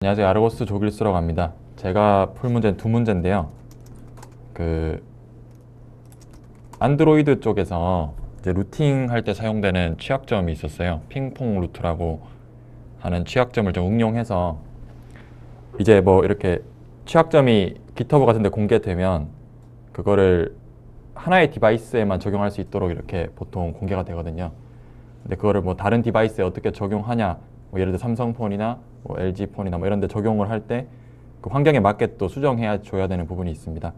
안녕하세요. 아르고스 조길수라고 합니다. 제가 풀 문제는 두 문제인데요. 안드로이드 쪽에서 이제 루팅 할 때 사용되는 취약점이 있었어요. 핑퐁 루트라고 하는 취약점을 좀 응용해서 이제 뭐 이렇게 취약점이 GitHub 같은 데 공개되면 그거를 하나의 디바이스에만 적용할 수 있도록 이렇게 보통 공개가 되거든요. 근데 그거를 뭐 다른 디바이스에 어떻게 적용하냐, 뭐 예를 들어 삼성폰이나 뭐 LG폰이나 뭐 이런 데 적용을 할 때 그 환경에 맞게 또 수정해야 줘야 되는 부분이 있습니다.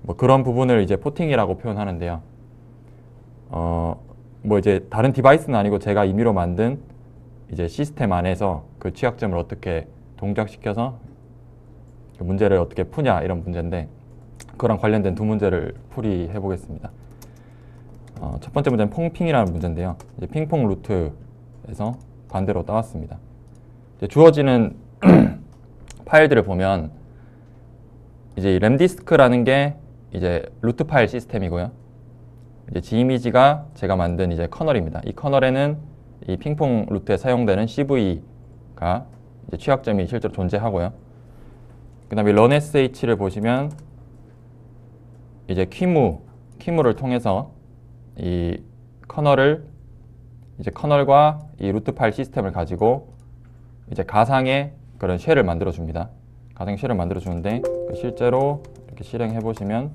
뭐 그런 부분을 이제 포팅이라고 표현하는데요. 뭐 이제 다른 디바이스는 아니고 제가 임의로 만든 이제 시스템 안에서 그 취약점을 어떻게 동작시켜서 그 문제를 어떻게 푸냐 이런 문제인데, 그거랑 관련된 두 문제를 풀이해 보겠습니다. 첫 번째 문제는 퐁핑이라는 문제인데요. 이제 핑퐁 루트에서 반대로 따왔습니다. 이제 주어지는 파일들을 보면 이제 램디스크라는 게 이제 루트 파일 시스템이고요. 이제 g이미지가 제가 만든 이제 커널입니다. 이 커널에는 이 핑퐁 루트에 사용되는 CV가 이제 취약점이 실제로 존재하고요. 그 다음에 runsh를 보시면 이제 키무를 통해서 이 커널과 이 루트 파일 시스템을 가지고 이제 가상의 그런 쉘을 만들어 줍니다. 가상 쉘을 만들어 주는데 실제로 이렇게 실행해 보시면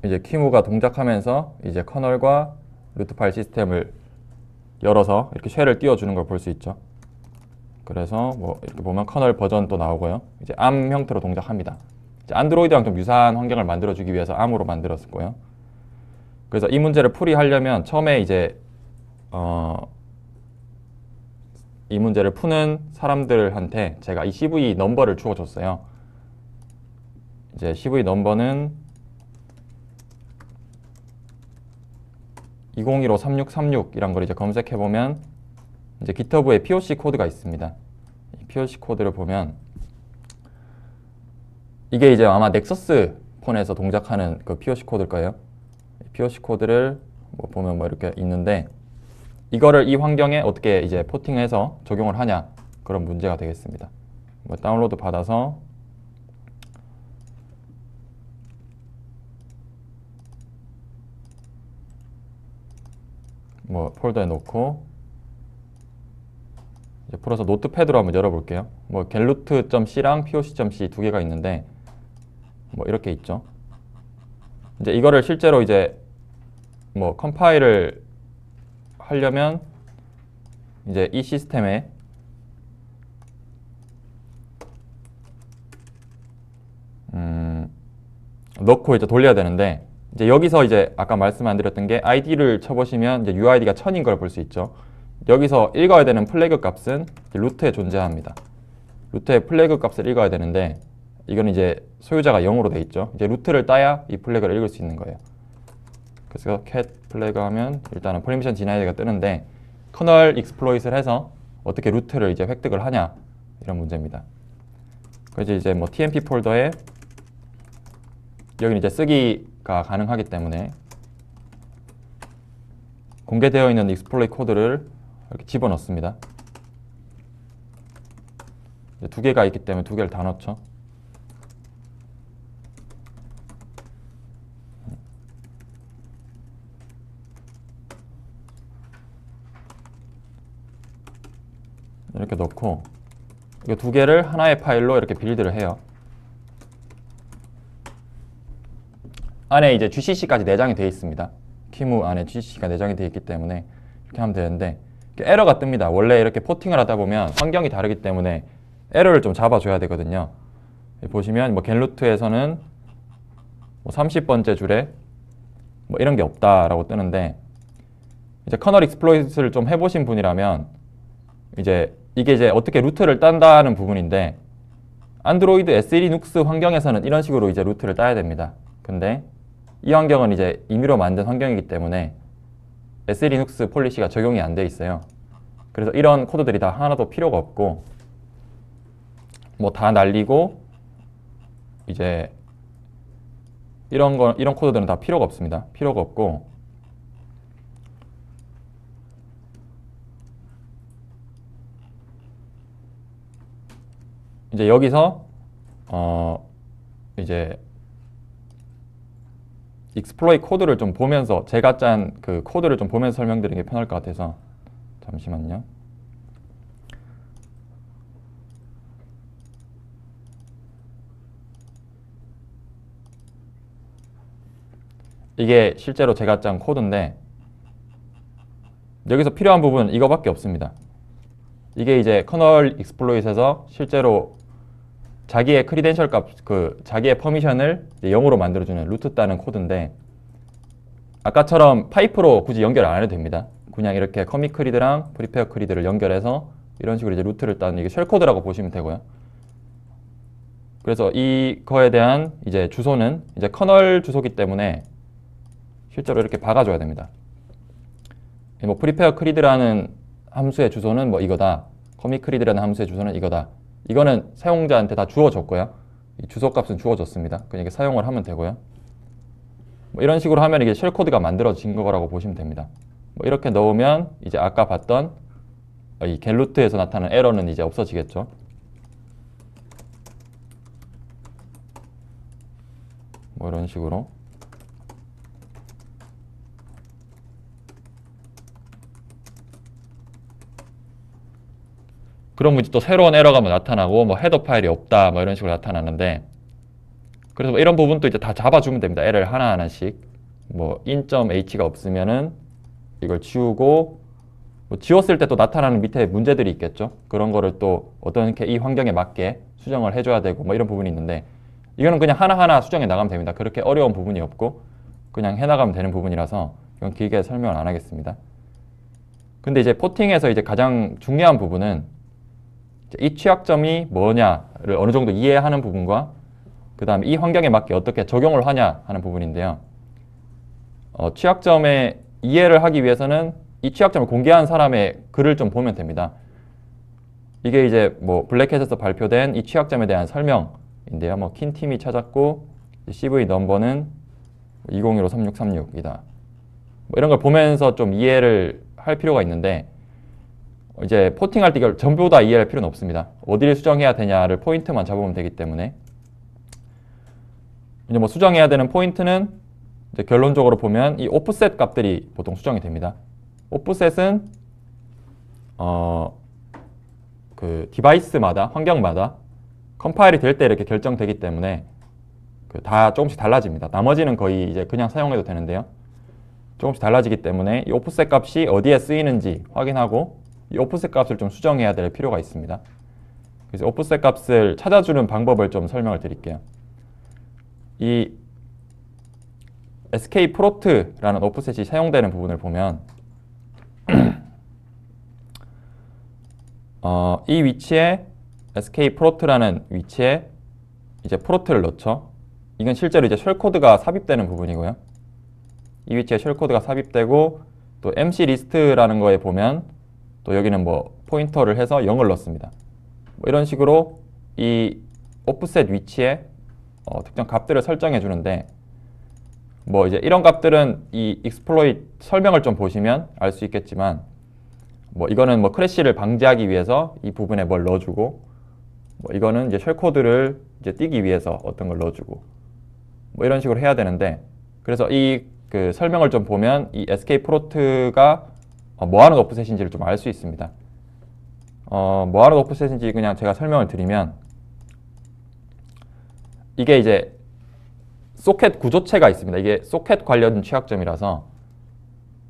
이제 키무가 동작하면서 이제 커널과 루트 파일 시스템을 열어서 이렇게 쉘을 띄워주는 걸 볼 수 있죠. 그래서 뭐 이렇게 보면 커널 버전도 나오고요. 이제 ARM 형태로 동작합니다. 이제 안드로이드랑 좀 유사한 환경을 만들어주기 위해서 ARM으로 만들었을 거예요. 그래서 이 문제를 풀이하려면 처음에 이제 이 문제를 푸는 사람들한테 제가 이 CV 넘버를 주어줬어요. 이제 CV 넘버는 2015-3636 이란 걸 이제 검색해 보면 이제 GitHub에 POC 코드가 있습니다. 이 POC 코드를 보면 이게 이제 아마 넥서스 폰에서 동작하는 그 POC 코드일 거예요. POC 코드를 뭐 보면 뭐 이렇게 있는데, 이거를 이 환경에 어떻게 이제 포팅해서 적용을 하냐, 그런 문제가 되겠습니다. 뭐 다운로드 받아서 뭐 폴더에 놓고 이제 풀어서 노트패드로 한번 열어볼게요. 뭐 getroot.c랑 poc.c 두 개가 있는데 뭐 이렇게 있죠. 이제 이거를 실제로 이제 뭐 컴파일을 하려면 이제 이 시스템에 넣고 이제 돌려야 되는데, 이제 여기서 이제 아까 말씀 안 드렸던 게 id를 쳐보시면 이제 UID가 1000인 걸 볼 수 있죠. 여기서 읽어야 되는 플래그 값은 루트에 존재합니다. 루트에 플래그 값을 읽어야 되는데 이건 이제 소유자가 0으로 돼 있죠. 이제 루트를 따야 이 플래그를 읽을 수 있는 거예요. 그래서 cat 플래그 하면 일단은 permission denied가 뜨는데, 커널 익스플로잇을 해서 어떻게 루트를 이제 획득을 하냐, 이런 문제입니다. 그래서 이제 뭐 tmp 폴더에 여기는 이제 쓰기가 가능하기 때문에 공개되어 있는 익스플로잇 코드를 이렇게 집어넣습니다. 두 개가 있기 때문에 두 개를 다 넣죠. 이렇게 넣고 이 두 개를 하나의 파일로 이렇게 빌드를 해요. 안에 이제 GCC까지 내장이 되어 있습니다. 키무 안에 GCC가 내장이 되어 있기 때문에 이렇게 하면 되는데, 에러가 뜹니다. 원래 이렇게 포팅을 하다 보면 환경이 다르기 때문에 에러를 좀 잡아줘야 되거든요. 보시면 뭐 getroot에서는 뭐 30번째 줄에 뭐 이런 게 없다라고 뜨는데, 이제 커널 익스플로잇을 좀 해보신 분이라면 이제 이게 이제 어떻게 루트를 딴다는 부분인데, 안드로이드 SE리눅스 환경에서는 이런 식으로 이제 루트를 따야 됩니다. 근데 이 환경은 이제 임의로 만든 환경이기 때문에 SE리눅스 폴리시가 적용이 안 돼 있어요. 그래서 이런 코드들이 다 하나도 필요가 없고, 뭐 다 날리고 이제 이런 코드들은 다 필요가 없습니다. 필요가 없고, 이제 여기서 이제 익스플로이 코드를 좀 보면서 제가 짠 그 코드를 좀 보면서 설명드리는 게 편할 것 같아서 잠시만요. 이게 실제로 제가 짠 코드인데 여기서 필요한 부분은 이거밖에 없습니다. 이게 이제 커널 익스플로잇에서 실제로 자기의 크리덴셜 값, 자기의 퍼미션을 0으로 만들어주는 루트 따는 코드인데 아까처럼 파이프로 굳이 연결 안 해도 됩니다. 그냥 이렇게 커밋 크리드랑 프리페어 크리드를 연결해서 이런 식으로 이제 루트를 따는 이게 쉘코드라고 보시면 되고요. 그래서 이거에 대한 이제 주소는 이제 커널 주소기 때문에 실제로 이렇게 박아줘야 됩니다. 뭐 프리페어 크리드라는 함수의 주소는 뭐 이거다. 커밋 크리드라는 함수의 주소는 이거다. 이거는 사용자한테 다 주어졌고요. 이 주소값은 주어졌습니다. 그냥 이렇게 사용을 하면 되고요. 뭐 이런 식으로 하면 이게 쉘코드가 만들어진 거라고 보시면 됩니다. 뭐 이렇게 넣으면 이제 아까 봤던 이 get루트에서 나타나는 에러는 이제 없어지겠죠. 뭐 이런 식으로. 그러면 이제 또 새로운 에러가 뭐 나타나고 뭐 헤더 파일이 없다 뭐 이런 식으로 나타나는데 그래서 뭐 이런 부분도 이제 다 잡아주면 됩니다. 에러를 하나하나씩 뭐 in.h가 없으면은 이걸 지우고 뭐 지웠을 때 또 나타나는 밑에 문제들이 있겠죠. 그런 거를 또 어떻게 이 환경에 맞게 수정을 해줘야 되고 뭐 이런 부분이 있는데 이거는 그냥 하나하나 수정해 나가면 됩니다. 그렇게 어려운 부분이 없고 그냥 해나가면 되는 부분이라서 이건 길게 설명을 안 하겠습니다. 근데 이제 포팅에서 이제 가장 중요한 부분은 이 취약점이 뭐냐를 어느 정도 이해하는 부분과 그 다음에 이 환경에 맞게 어떻게 적용을 하냐 하는 부분인데요. 취약점의 이해를 하기 위해서는 이 취약점을 공개한 사람의 글을 좀 보면 됩니다. 이게 이제 뭐 블랙햇에서 발표된 이 취약점에 대한 설명인데요. 뭐 킨 팀이 찾았고 CV 넘버는 2015-3636이다. 뭐 이런 걸 보면서 좀 이해를 할 필요가 있는데 이제 포팅할 때 이걸 전부 다 이해할 필요는 없습니다. 어디를 수정해야 되냐를 포인트만 잡으면 되기 때문에 이제 뭐 수정해야 되는 포인트는 이제 결론적으로 보면 이 오프셋 값들이 보통 수정이 됩니다. 오프셋은 그 디바이스마다 환경마다 컴파일이 될 때 이렇게 결정되기 때문에 다 조금씩 달라집니다. 나머지는 거의 이제 그냥 사용해도 되는데요. 조금씩 달라지기 때문에 이 오프셋 값이 어디에 쓰이는지 확인하고 이 오프셋 값을 좀 수정해야 될 필요가 있습니다. 그래서 오프셋 값을 찾아주는 방법을 좀 설명을 드릴게요. 이 skprot라는 오프셋이 사용되는 부분을 보면 이 위치에 skprot라는 위치에 이제 프로트를 넣죠. 이건 실제로 이제 쉘코드가 삽입되는 부분이고요. 이 위치에 쉘코드가 삽입되고 또 mclist라는 거에 보면 또 여기는 뭐 포인터를 해서 0을 넣습니다. 뭐 이런 식으로 이 오프셋 위치에 특정 값들을 설정해 주는데 뭐 이제 이런 값들은 이 익스플로이트 설명을 좀 보시면 알 수 있겠지만 뭐 이거는 뭐 크래시를 방지하기 위해서 이 부분에 뭘 넣어주고 뭐 이거는 이제 쉘코드를 이제 띄기 위해서 어떤 걸 넣어주고 뭐 이런 식으로 해야 되는데 그래서 이 그 설명을 좀 보면 이 skprot가 뭐 하는 오프셋인지를 좀 알 수 있습니다. 뭐 하는 오프셋인지 그냥 제가 설명을 드리면 이게 이제 소켓 구조체가 있습니다. 이게 소켓 관련 취약점이라서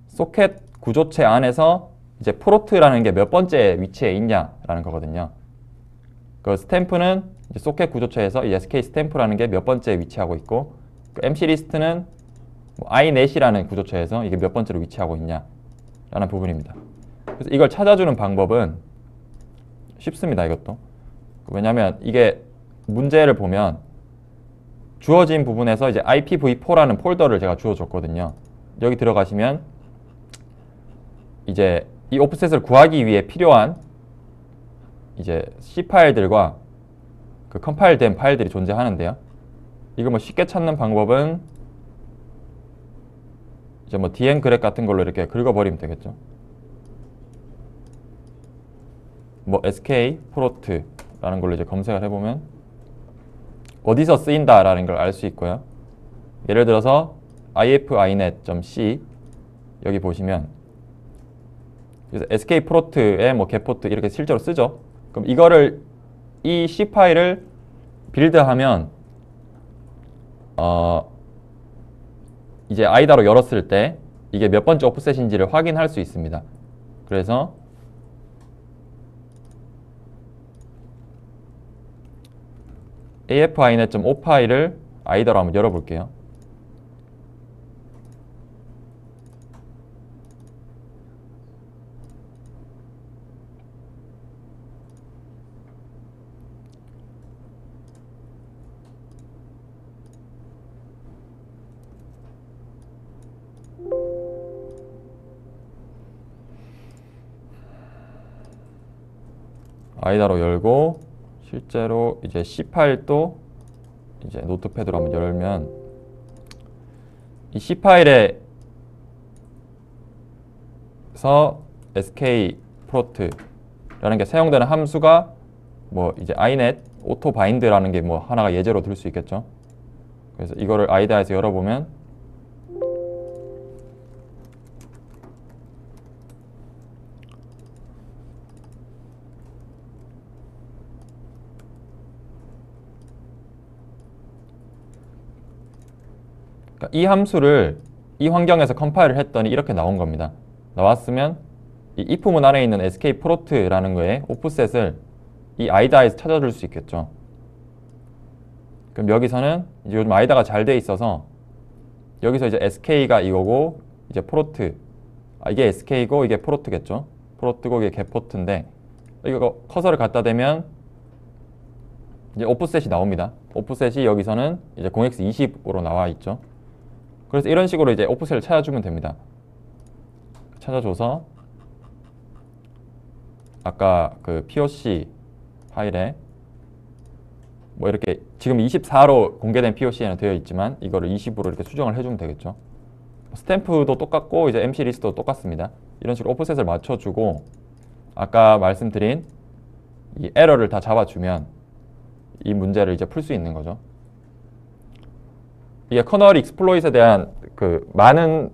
소켓 구조체 안에서 이제 프로트라는 게 몇 번째 위치에 있냐라는 거거든요. 그 스탬프는 이제 소켓 구조체에서 이 SK 스탬프라는 게 몇 번째 위치하고 있고 그 MC 리스트는 뭐 inet이라는 구조체에서 이게 몇 번째로 위치하고 있냐라는 부분입니다. 그래서 이걸 찾아주는 방법은 쉽습니다. 이것도. 왜냐하면 이게 문제를 보면 주어진 부분에서 이제 IPv4라는 폴더를 제가 주어줬거든요. 여기 들어가시면 이제 이 오프셋을 구하기 위해 필요한 이제 C 파일들과 그 컴파일된 파일들이 존재하는데요. 이거 뭐 쉽게 찾는 방법은 이제 뭐 dn 그렉 같은 걸로 이렇게 긁어버리면 되겠죠. 뭐 skprot 라는 걸로 이제 검색을 해보면 어디서 쓰인다라는 걸 알 수 있고요. 예를 들어서 if.inet.c 여기 보시면 그래서 skprot의 뭐 getport 이렇게 실제로 쓰죠. 그럼 이거를 이 C 파일을 빌드하면 이제 아이다로 열었을 때 이게 몇 번째 오프셋인지를 확인할 수 있습니다. 그래서 afinet.o 파일을 아이다로 한번 열어볼게요. 아이다로 열고 실제로 이제 C 파일도 이제 노트패드로 한번 열면 이 C 파일에서 skprot라는 게 사용되는 함수가 뭐 이제 inet auto bind라는 게 뭐 하나가 예제로 들 수 있겠죠. 그래서 이거를 아이다에서 열어보면 이 함수를 이 환경에서 컴파일을 했더니 이렇게 나온 겁니다. 나왔으면 이 if문 안에 있는 skprot라는 거에 오프셋을 이 아이다에서 찾아줄 수 있겠죠. 그럼 여기서는 이제 요즘 아이다가 잘 돼 있어서 여기서 이제 sk가 이거고 이제 프로트 이게 sk고 이게 프로트겠죠. 프로트고 이게 getport인데 이거 커서를 갖다 대면 이제 오프셋이 나옵니다. 오프셋이 여기서는 이제 0x20으로 나와 있죠. 그래서 이런 식으로 이제 오프셋을 찾아주면 됩니다. 찾아줘서 아까 그 POC 파일에 뭐 이렇게 지금 24로 공개된 POC에는 되어 있지만 이거를 20으로 이렇게 수정을 해주면 되겠죠. 스탬프도 똑같고 이제 MC 리스트도 똑같습니다. 이런 식으로 오프셋을 맞춰주고 아까 말씀드린 이 에러를 다 잡아주면 이 문제를 이제 풀 수 있는 거죠. 이게 커널 익스플로잇에 대한 그 많은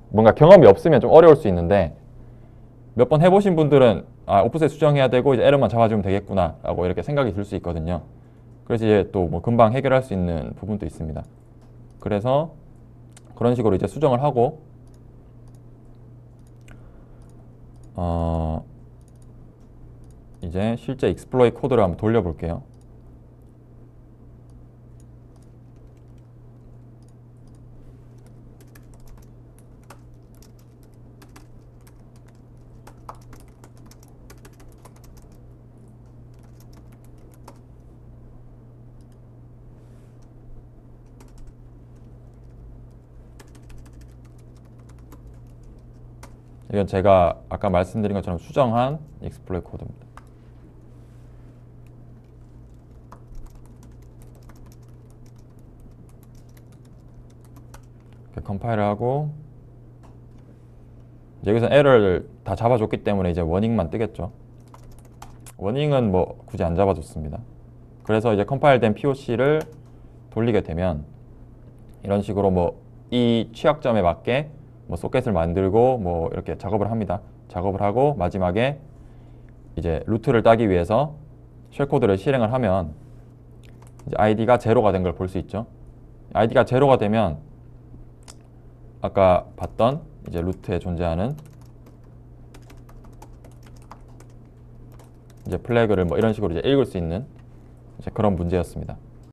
뭔가 경험이 없으면 좀 어려울 수 있는데 몇 번 해보신 분들은 오프셋 수정해야 되고 이제 에러만 잡아주면 되겠구나 라고 이렇게 생각이 들 수 있거든요. 그래서 이제 또 뭐 금방 해결할 수 있는 부분도 있습니다. 그래서 그런 식으로 이제 수정을 하고 이제 실제 익스플로잇 코드를 한번 돌려볼게요. 이건 제가 아까 말씀드린 것처럼 수정한 익스플로잇 코드입니다. 이렇게 컴파일을 하고 여기서 에러를 다 잡아줬기 때문에 이제 워닝만 뜨겠죠. 워닝은 뭐 굳이 안 잡아줬습니다. 그래서 이제 컴파일된 POC를 돌리게 되면 이런 식으로 뭐 이 취약점에 맞게 뭐 소켓을 만들고 뭐 이렇게 작업을 합니다. 작업을 하고 마지막에 이제 루트를 따기 위해서 쉘코드를 실행을 하면 이제 id가 제로가 된 걸 볼 수 있죠. id가 제로가 되면 아까 봤던 이제 루트에 존재하는 이제 플래그를 뭐 이런 식으로 이제 읽을 수 있는 이제 그런 문제였습니다.